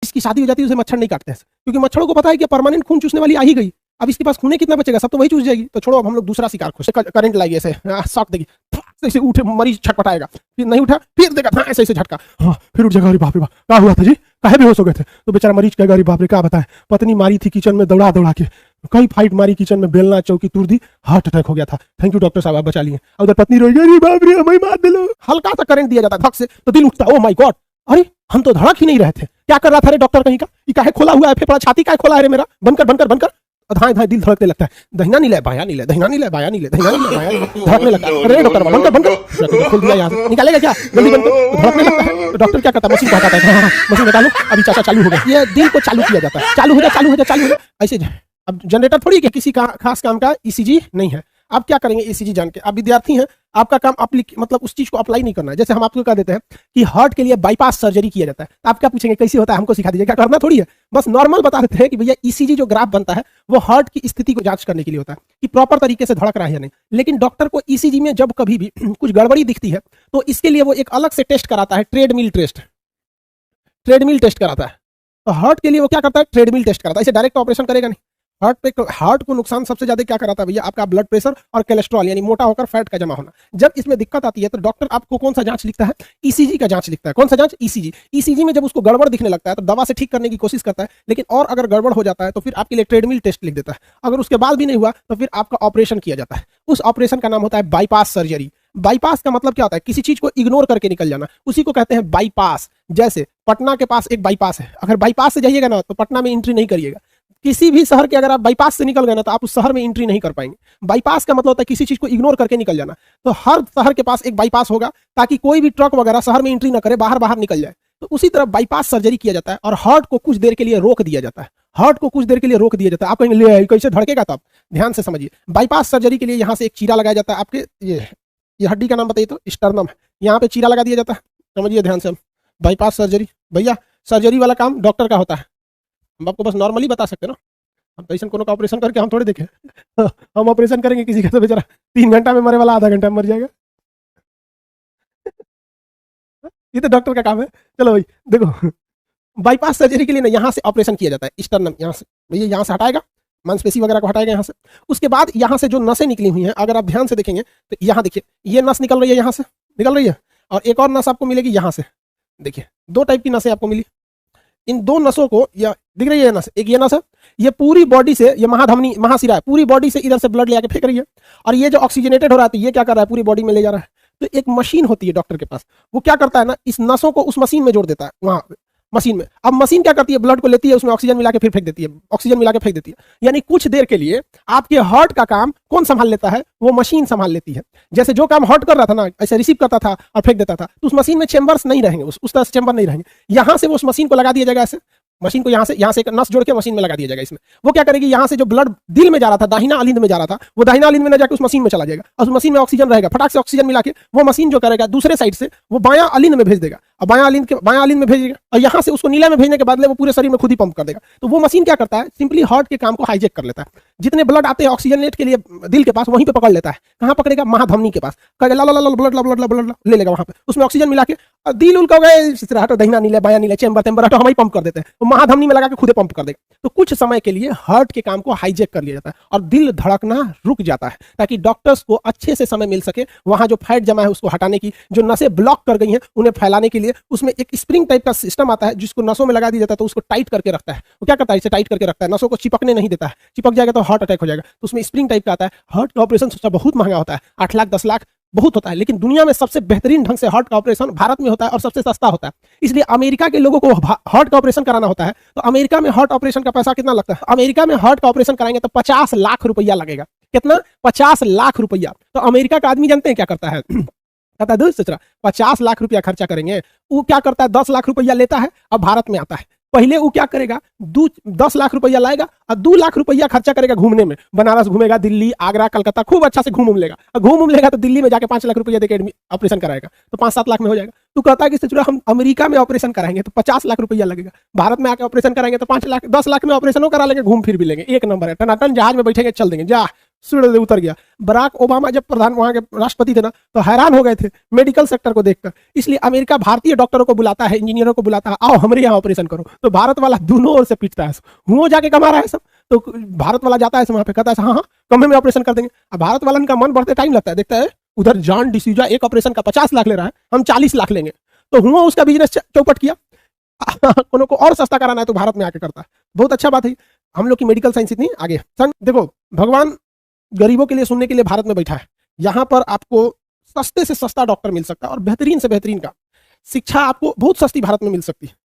इसकी शादी हो जाती है उसे मच्छर नहीं काटते हैं, क्योंकि मच्छरों को पता है कि परमानेंट खून चूसने वाली आ ही गई, अब इसके पास खून कितना बचेगा, सब तो वही चूस जाएगी। तो छोड़ो, अब हम लोग दूसरा शिकार खोजते, करंट लाएगी ऐसे, शॉक देगी, ऐसे उठे मरीज छटपटाएगा, फिर नहीं उठा फिर देगा ऐसे ऐसे झटका, हाँ फिर उठ जाएगा, अरे बाप रे बाप क्या हुआ था जी, काहे बेहोश हो गए थे। तो बेचारा मरीज कहेगा अरे बाप रे क्या बताए, पत्नी मारी थी किचन में दौड़ा दौड़ा के, कई फाइट मारी किचन में, बेलना चौकी तोड़ दी, हार्ट अटैक हो गया था, थैंक यू डॉक्टर साहब आप बचा लिए। उधर पत्नी रोई, अरे बाप रे हमें मार दे लो। हल्का सा करंट दिया जाता धक से तो दिल उठता, ओ माय गॉड, अरे हम तो धड़क ही नहीं रहे थे, क्या कर रहा था रे डॉक्टर कहीं का, ये काहे खोला हुआ है, फेफड़ा छाती काहे खोला है रे मेरा, बनकर बनकर बनकर, धाए धाए दिल धड़कने लगता है, दहिना नहीं ले बाया नहीं ले, दहिना नहीं ले बाया नहीं ले, दहिना नहीं ले बाया नहीं ले, धड़कने लगता है, अरे डॉक्टर बनकर बनकर खोल दिया यहाँ से, निकालेगा क्या जल्दी बनकर, तो धड़कने लगता है। तो डॉक्टर क्या करता है, मशीन को हटाता है, मशीन निकालो अभी चाचा चालू हो गया, ये दिल को चालू किया जाता है, चालू हो जा चालू हो जा चालू हो जा ऐसे। अब जनरेटर थोड़ी कि किसी का खास काम का ईसीजी नहीं है, आप क्या करेंगे ईसीजी जान के, आप विद्यार्थी हैं, आपका काम मतलब उस चीज को अप्लाई नहीं करना है। जैसे हम आपको कह देते हैं कि हार्ट के लिए बाईपास सर्जरी किया जाता है, तो आप क्या पूछेंगे कैसे होता है, हमको सिखा दीजिए, क्या करना थोड़ी है, बस नॉर्मल बता देते हैं कि भैया ईसीजी जो ग्राफ बनता है वो हार्ट की स्थिति को जांच करने के लिए होता है कि प्रॉपर तरीके से धड़क रहा है या नहीं। लेकिन डॉक्टर को ईसीजी में जब कभी भी कुछ गड़बड़ी दिखती है तो इसके लिए वो एक अलग से टेस्ट कराता है, ट्रेडमिल टेस्ट कराता है। तो हार्ट के लिए वो क्या करता है, ट्रेडमिल टेस्ट कराता है, इसे डायरेक्ट ऑपरेशन करेगा नहीं। हार्ट को नुकसान सबसे ज्यादा क्या कराता है भैया, आपका ब्लड प्रेशर और कोलेस्ट्रॉल यानी मोटा होकर फैट का जमा होना। जब इसमें दिक्कत आती है तो डॉक्टर आपको कौन सा जांच लिखता है, ईसीजी का जांच लिखता है। कौन सा जांच, ईसीजी। ईसीजी में जब उसको गड़बड़ दिखने लगता है तो दवा से ठीक करने की कोशिश करता है, लेकिन और अगर गड़बड़ हो जाता है तो फिर आपके लिए ट्रेडमिल टेस्ट लिख देता है। अगर उसके बाद भी नहीं हुआ तो फिर आपका ऑपरेशन किया जाता है, उस ऑपरेशन का नाम होता है बाईपास सर्जरी। बाईपास का मतलब क्या होता है, किसी चीज को इग्नोर करके निकल जाना, उसी को कहते हैं बाईपास। जैसे पटना के पास एक बाईपास है, अगर बाईपास से जाइएगा ना तो पटना में एंट्री नहीं करिएगा। किसी भी शहर के अगर आप बाईपास से निकल गए ना तो आप उस शहर में एंट्री नहीं कर पाएंगे। बाईपास का मतलब होता है किसी चीज को इग्नोर करके निकल जाना। तो हर शहर के पास एक बाईपास होगा ताकि कोई भी ट्रक वगैरह शहर में एंट्री ना करे, बाहर बाहर निकल जाए। तो उसी तरह बाईपास सर्जरी किया जाता है और हार्ट को कुछ देर के लिए रोक दिया जाता है। हार्ट को कुछ देर के लिए रोक दिया जाता है। आप कहेंगे ले कैसे धड़केगा, तब ध्यान से समझिए। बाईपास सर्जरी के लिए यहाँ से एक चीरा लगाया जाता है, आपके ये हड्डी का नाम बताइए तो, स्टर्नम है, यहाँ पे चीरा लगा दिया जाता है, समझिए ध्यान से। बाईपास सर्जरी भैया, सर्जरी वाला काम डॉक्टर का होता है, हम आपको बस नॉर्मली बता सकते हैं ना, हम पेशेंट को ऑपरेशन करके हम थोड़े देखें हम ऑपरेशन करेंगे किसी का तो बेचारा 3 घंटा में मरे वाला आधा घंटा में मर जाएगा ये तो डॉक्टर का काम है। चलो भाई देखो, बाईपास सर्जरी के लिए ना यहाँ से ऑपरेशन किया जाता है, स्टर्नम यहाँ से, भैया यहाँ से हटाएगा, मांसपेशी वगैरह को हटाएगा यहाँ से। उसके बाद यहाँ से जो नसें निकली हुई हैं, अगर आप ध्यान से देखेंगे तो यहाँ देखिए ये नस निकल रही है, यहाँ से निकल रही है, और एक और नस आपको मिलेगी यहाँ से। देखिए 2 टाइप की नसें आपको मिली। इन 2 नसों को, या दिख रही है नस, एक ये नस है, ये पूरी बॉडी से, ये महाधमनी महाशिरा है, पूरी बॉडी से इधर से ब्लड ले आके फेंक रही है, और ये जो ऑक्सीजनेटेड हो रहा है तो ये क्या कर रहा है, पूरी बॉडी में ले जा रहा है। तो एक मशीन होती है डॉक्टर के पास, वो क्या करता है ना, इस नसों को उस मशीन में जोड़ देता है, वहां मशीन में। अब मशीन क्या करती है, ब्लड को लेती है, उसमें ऑक्सीजन मिला के फिर फेंक देती है, ऑक्सीजन मिला के फेंक देती है। यानी कुछ देर के लिए आपके हार्ट का काम कौन संभाल लेता है, वो मशीन संभाल लेती है। जैसे जो काम हार्ट कर रहा था ना, ऐसे रिसीव करता था और फेंक देता था, तो उस मशीन में चेंबर्स नहीं रहेंगे, उस तरह से चेंबर नहीं रहेंगे। यहां से वो उस मशीन को लगा दिया जाएगा, ऐसे मशीन को यहाँ से एक नस जोड़ के मशीन में लगा दिया जाएगा। इसमें वो क्या करेगी, यहाँ से जो ब्लड दिल में जा रहा था, दाहिना अलिंद में जा रहा था, वो दाहिना अलिंद में ना जाकर उस मशीन में चला जाएगा, और उस मशीन में ऑक्सीजन रहेगा, फटाक से ऑक्सीजन मिला के वो मशीन जो करेगा दूसरे साइड से वो बायां अलिंद में भेज देगा, और बायां अलिंद में भेजेगा, और यहाँ से उसको नीला में भेजने के बदले वो पूरे शरीर में खुद ही पंप कर देगा। तो वो मशीन क्या करता है, सिंपली हार्ट के काम को हाईजेक कर लेता है। जितने ब्लड आते हैं ऑक्सीजनेट के लिए दिल के पास, वहीं पे पकड़ लेता है। कहाँ पकड़ेगा, महाधमनी के पास, कहेगा ला ला ला ब्लड ला ब्लड ला ब्लड ले लेगा, वहां पे उसमें ऑक्सीजन मिला के, और दिल उल को गए हटो, दहिना नीले बाया नीले, चेंबर टेम्बर हटो, हम ही पंप कर देते हैं, तो महाधमनी में लगा के खुद पंप कर देगा। तो कुछ समय के लिए हार्ट के काम को हाईजेक कर लिया जाता है और दिल धड़कना रुक जाता है, ताकि डॉक्टर्स को अच्छे से समय मिल सके वहां जो फैट जमा है उसको हटाने की, जो नसें ब्लॉक कर गई हैं उन्हें फैलाने के लिए। उसमें एक स्प्रिंग टाइप का सिस्टम आता है जिसको नसों में लगा दिया जाता है, तो उसको टाइट करके रखता है। वो क्या करता है, इसे टाइट करके रखता है, नसों को चिपकने नहीं देता है, चिपक जाएगा तो हार्ट अटैक हो जाएगा। तो उसमें स्प्रिंग टाइप का आता है। हार्ट का ऑपरेशन बहुत महंगा होता है, 8 लाख 10 लाख बहुत होता है, लेकिन दुनिया में सबसे बेहतरीन ढंग से हार्ट का ऑपरेशन भारत में होता है और सबसे सस्ता होता है। इसलिए अमेरिका के लोगों को हार्ट का ऑपरेशन कराना होता है तो अमेरिका में हार्ट ऑपरेशन का पैसा कितना लगता है, अमेरिका में हार्ट का ऑपरेशन कराएंगे तो 50 लाख रुपया लगेगा। कितना, 50 लाख रुपया। तो अमेरिका का आदमी जानते हैं क्या करता है कहता है दोस्त 50 लाख रुपया खर्चा करेंगे, वो क्या करता है 10 लाख रुपया लेता है, अब भारत में आता है। पहले वो क्या करेगा, 10 लाख रुपया लाएगा और 2 लाख रुपया खर्चा करेगा घूमने में, बनारस घूमेगा, दिल्ली आगरा कलकत्ता खूब अच्छा से घूम लेगा, और घूम लेगा तो दिल्ली में जाके 5 लाख रुपया देकर ऑपरेशन कराएगा तो 5-7 लाख में हो जाएगा। तो कहता है कि हम अमेरिका में ऑपरेशन कराएंगे तो 50 लाख रुपया लगेगा, भारत में आके ऑपरेशन कराएंगे तो 5 लाख 10 लाख में ऑपरेशन करा लेंगे, घूम फिर भी लेंगे, एक नंबर है, टनाटन जहाज में बैठेंगे चल देंगे, जा सुड़ उतर गया। बराक ओबामा जब प्रधान वहां के राष्ट्रपति थे ना, तो हैरान हो गए थे मेडिकल सेक्टर को देखकर। इसलिए अमेरिका भारतीय डॉक्टरों को बुलाता है, इंजीनियरों को बुलाता है, आओ हमारे यहाँ ऑपरेशन करो। तो भारत वाला दोनों ओर से पीटता है, हुओं जाके कमा रहा है सब। तो भारत वाला जाता है वहां पे, कहता है हाँ हाँ कम में ऑपरेशन कर देंगे। अब भारत वाला का मन बढ़ते टाइम लगता है, देखता है उधर जॉन डिसूजा एक ऑपरेशन का 50 लाख ले रहा है, हम 40 लाख लेंगे। तो हुआ उसका बिजनेस चौपट किया। को और सस्ता कराना है तो भारत में आके करता है। बहुत अच्छा बात है, हम लोग की मेडिकल साइंस इतनी आगे। देखो भगवान गरीबों के लिए सुनने के लिए भारत में बैठा है। यहाँ पर आपको सस्ते से सस्ता डॉक्टर मिल सकता है और बेहतरीन से बेहतरीन का शिक्षा आपको बहुत सस्ती भारत में मिल सकती है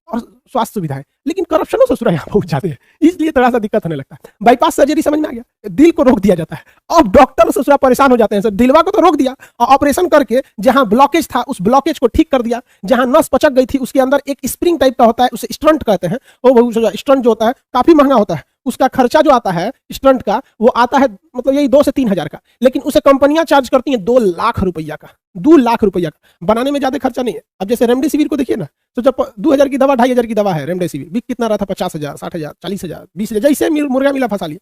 और स्वास्थ्य सुविधाएं। लेकिन करप्शनों से सुरा यहाँ पहुंच जाते हैं, इसलिए थोड़ा सा दिक्कत होने लगता है। बाईपास सर्जरी समझ में आ गया, दिल को रोक दिया जाता है। अब डॉक्टर से सुरा परेशान हो जाते हैं, सर दिलवा को तो रोक दिया और ऑपरेशन करके जहां ब्लॉकेज था उस ब्लॉकेज को ठीक कर दिया। जहां नस पचक गई थी उसके अंदर एक स्प्रिंग टाइप का होता है, उसे स्टंट कहते हैं। वो स्टंट जो होता है काफी महंगा होता है, उसका खर्चा जो आता है स्टंट का वो आता है मतलब यही 2 से 3 हजार का, लेकिन उसे कंपनियां चार्ज करती हैं 2 लाख रुपया का। 2 लाख रुपया का बनाने में ज्यादा खर्चा नहीं है। अब जैसे रेमडेसिविर को देखिए ना, तो जब 2000 की दवा 2500 की दवा है रेमडेसिविर, बिक कितना रहा था 50,000, 60,000, 40,000, 20,000, जैसे मुर्गा मिला फंसा लिया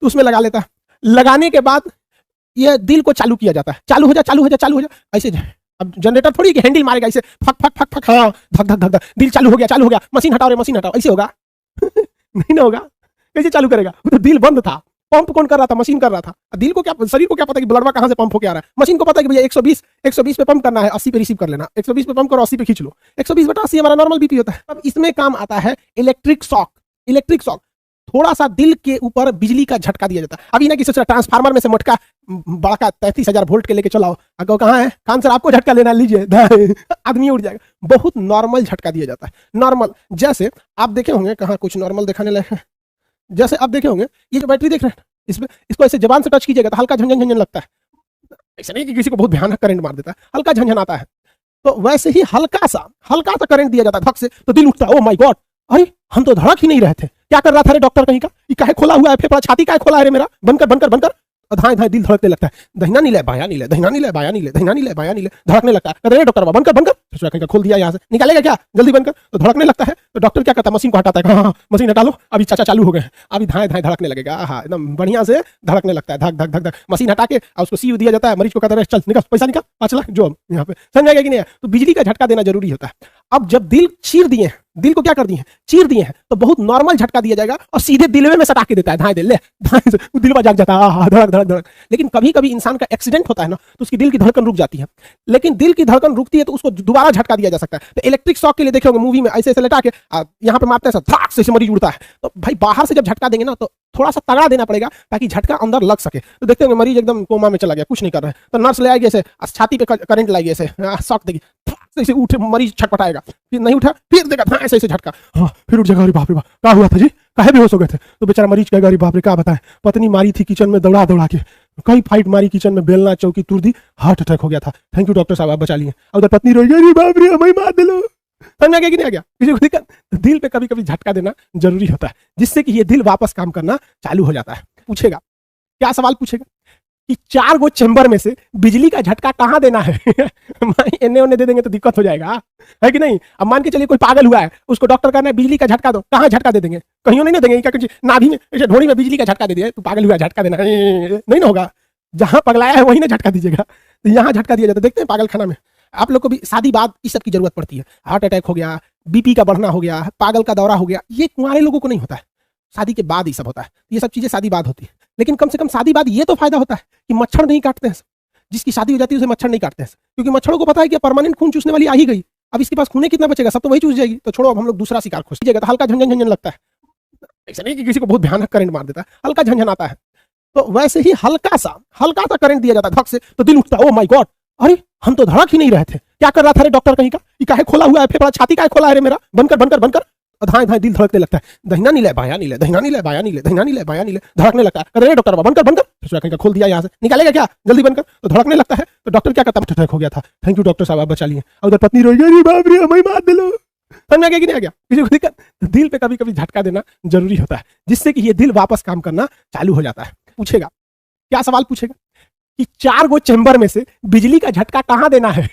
तो उसमें लगा लेता है। लगाने के बाद ये दिल को चालू किया जाता है, चालू हो जा चालू हो जा चालू हो जा ऐसे। अब जनरेटर थोड़ी कि हैंडल मारेगा ऐसे फक फक फक फक, हाँ धक धक धक धक, दिल चालू हो गया, मशीन हटाओ रे मशीन हटाओ, ऐसे होगा? नहीं ना होगा, कैसे चालू करेगा? तो दिल बंद था, पंप कौन कर रहा था? मशीन कर रहा था। दिल को क्या, शरीर को क्या पता कि ब्लडवा कहां से पंप होके आ रहा है? मशीन को पता है कि भैया 120 पे पंप करना है, 80 पे रिसीव कर लेना, 120 पे पंप करो, 80 पे खींच लो। 120/80 हमारा नॉर्मल बीपी होता है। अब इसमें काम आता है इलेक्ट्रिक शॉक। इलेक्ट्रिक शॉक थोड़ा सा दिल के ऊपर बिजली का झटका दिया जाता है। अभी ना किसी ट्रांसफार्मर में से मटका बड़ा 33,000 वोल्ट के लेके चलाओ, अगर कहाँ है कान सर आपको झटका लेना, लीजिए, आदमी उड़ जाएगा। बहुत नॉर्मल झटका दिया जाता है, नॉर्मल। जैसे आप देखे होंगे, कहाँ कुछ नॉर्मल दिखाने लायक है, जैसे आप देखे होंगे ये जो बैटरी देख रहे हैं, इसमें इसको ऐसे जबान से टच कीजिएगा तो हल्का झंझन झंझन लगता है। ऐसा नहीं कि किसी को बहुत भयानक करंट मार देता है, हल्का झंझन आता है। तो वैसे ही हल्का सा करंट दिया जाता है धक से, तो दिल उठता है, ओ माय गॉड, अरे हम तो धड़क ही नहीं रहे थे, क्या कर रहा था रे डॉक्टर कहीं का, ये काहे खोला हुआ है, फेफड़ा छाती काहे खोला है रे मेरा, बनकर धाए धाए दिल धड़कने लगता है। दहिना नीले बाया नीले, दहिना नीले बाया नीले, दहिना नीले बाया नीले, धड़कने लगता है। अरे डॉक्टर बाबा बनकर कहीं का खोल दिया, यहाँ से निकालेगा क्या, जल्दी बनकर। तो धड़कने लगता है, तो डॉक्टर क्या करता है, मशीन को हटाता है, हाँ मशीन हटा लो, अभी चाचा चालू हो गए, अभी धाए धाए धड़कने लगेगा, हाँ एकदम बढ़िया से धड़कने लगता है, धक धक धक धक। मशीन हटा के उसको सीयू दिया जाता है, मरीज को कहता है चल निकल, पैसा निकल 5 लाख जो यहाँ पे, समझ कि नहीं है? तो बिजली का झटका देना जरूरी होता है। अब जब दिल चीर दिए, दिल को क्या कर दिए, चीर दिए हैं, तो बहुत नॉर्मल झटका दिया जाएगा और सीधे दिलवे में सटा के देता है, धाए दिल ले धाए से दिलवा जाग जाता है, धड़क धड़क धड़क। लेकिन कभी कभी इंसान का एक्सीडेंट होता है ना, तो उसकी दिल की धड़कन रुक जाती है। लेकिन दिल की धड़कन रुकती है तो उसको दोबारा झटका दिया जा सकता है। तो इलेक्ट्रिक शॉक के लिए देखे होंगे मूवी में, ऐसे ऐसे लेटा के यहाँ पे मारते हैं, धड़ाक से मरीज उड़ता है। तो भाई बाहर से जब झटका देंगे ना तो थोड़ा सा तगड़ा देना पड़ेगा ताकि झटका अंदर लग सके। तो देखते होंगे मरीज एकदम कोमा में चला गया, कुछ नहीं कर रहा है, तो नर्स ले आएगी ऐसे, छाती पे करंट लाएगी ऐसे, शॉक देगी, ऐसे उठ, मरीज छटपटाएगा, फिर नहीं उठा, फिर देगा ऐसे ऐसे झटका, हाँ फिर उठ जाएगा, अरे बाप रे बाप क्या हुआ था जी, काहे बेहोश हो गए थे? तो बेचारा मरीज कहेगा, अरे बाप रे क्या बताएं, पत्नी मारी थी किचन में दौड़ा दौड़ा के, कई फाइट मारी किचन में, बेलना चौकी तुर दी, हार्ट अटैक हो गया था, थैंक यू डॉक्टर साहब आप बचा लिए। और उधर पत्नी रोई, अरे बाप रे हमें मार दिलो। समझ आ गया कि नहीं आ गया? किसी को दिक्कत? दिल पे कभी कभी झटका देना जरूरी होता है, जिससे कि ये दिल वापस काम करना चालू हो जाता है। पूछेगा क्या सवाल पूछेगा कि 4 गो चेंबर में से बिजली का झटका कहां देना है? एने ओने दे देंगे तो दिक्कत हो जाएगा, है कि नहीं? अब मान के चलिए कोई पागल हुआ है, उसको डॉक्टर कहना है बिजली का झटका दो, कहां झटका दे देंगे? कहीं नहीं देंगे, क्या कुछ नाभि में ऐसे ढोड़ी में बिजली का झटका दे दिया, तो पागल हुआ झटका देना नहीं ना होगा। जहां पगलाया है वहीं ना झटका दीजिएगा, तो यहाँ झटका दिया जाता है। देखते हैं पागल खाना में आप लोग को भी शादी बाद इस सब की जरूरत पड़ती है, हार्ट अटैक हो गया, बीपी का बढ़ना हो गया, पागल का दौरा हो गया, ये कुंवारे लोगों को नहीं होता है, शादी के बाद ही सब होता है। ये सब चीजें शादी बाद होती है, लेकिन कम से कम शादी बाद ये तो फायदा होता है कि मच्छर नहीं काटते हैं। जिसकी शादी हो जाती है उसे मच्छर नहीं काटते हैं, क्योंकि मच्छरों को पता है कि परमानेंट खून चूसने वाली आ ही गई, अब इसके पास खून कितना बचेगा, सब तो वही चूस जाएगी, तो छोड़ो अब हम लोग दूसरा शिकार खोज लीजिएगा। तो हल्का झंझन झंझन लगता है, ऐसा नहीं कि किसी को बहुत भयानक करंट मार देता है, हल्का झंझन आता है। तो वैसे ही हल्का सा करंट दिया जाता है धक से, तो दिल उठता है, ओ माय गॉड, अरे हम तो धड़क ही नहीं रहे थे, क्या कर रहा था रे डॉक्टर कहीं का, ये काहे खोला हुआ है, फेफड़ा छाती काहे खोला है रे मेरा, बनकर धाए धाए दिल धड़कने लगता है। दहिना नीले बाया नीले, दहिना नीले बाया नीले, दहिना नीले बाया नीले, धड़कने लगता है। अरे डॉक्टर बाबा बनकर कहीं का खोल दिया, यहाँ से निकालेगा क्या, जल्दी बनकर। तो धड़कने लगता है, तो डॉक्टर क्या करता है, अटैक हो गया था, थैंक यू डॉक्टर साहब आप बचा लिए। और उधर पत्नी रोई, अरे बाप रे हमें मार दिलो। समझ आ गया कि नहीं आ गया? किसी को दिक्कत? दिल पे कभी कभी झटका देना जरूरी होता है, जिससे कि ये दिल वापस काम करना चालू हो जाता है। पूछेगा क्या सवाल पूछेगा कि 4 गो चैम्बर में से बिजली का झटका कहाँ देना है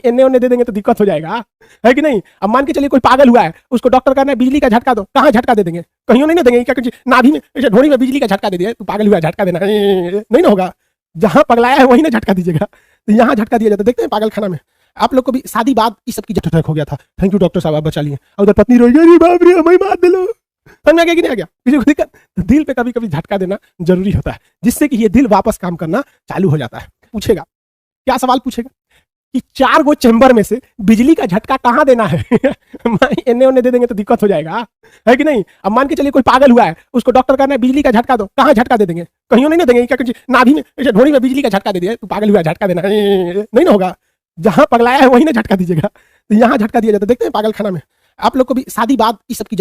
एने ओने दे देंगे तो दिक्कत हो जाएगा, है कि नहीं। अब मान के चलिए कोई पागल हुआ है, उसको डॉक्टर कहना है बिजली का झटका दो, कहाँ झटका दे देंगे, कहीं नहीं देंगे क्या, कुछ नाभि में ढोड़ी में बिजली का झटका दे दिया, तू पागल हुआ है झटका देना नहीं ना होगा। जहां पगलाया है वहीं ना झटका दीजिएगा, तो यहाँ झटका दिया जाता है। देखते हैं पागल खाना में आप लोग को भी शादी बाद इस सब की झटक हो गया था। थैंक यू डॉक्टर साहब, आप बचा लिए। और उधर पत्नी रोई, अरे बाप रे हमें मार दिलो, समझ में आ गया कि नहीं आ गया, किसी को दिक्कत। दिल पे कभी कभी झटका देना जरूरी होता है, जिससे कि ये दिल वापस काम करना चालू हो जाता है। पूछेगा, क्या सवाल पूछेगा कि 4 गो चैम्बर में से बिजली का झटका कहाँ देना है एने ओने दे देंगे तो दिक्कत हो जाएगा, है कि नहीं। अब मान के चलिए कोई पागल हुआ है, उसको डॉक्टर कहना है बिजली का झटका दो, कहाँ झटका दे देंगे, कहीं नहीं देंगे क्या, कुछ नाभि में ढोड़ी में बिजली का झटका दे दिया, तू पागल हुआ है झटका देना नहीं ना होगा। जहां पगलाया है वहीं ना झटका दीजिएगा, तो यहाँ झटका दिया जाता है। देखते हैं पागल खाना में आप लोग को भी शादी बाद इस सब की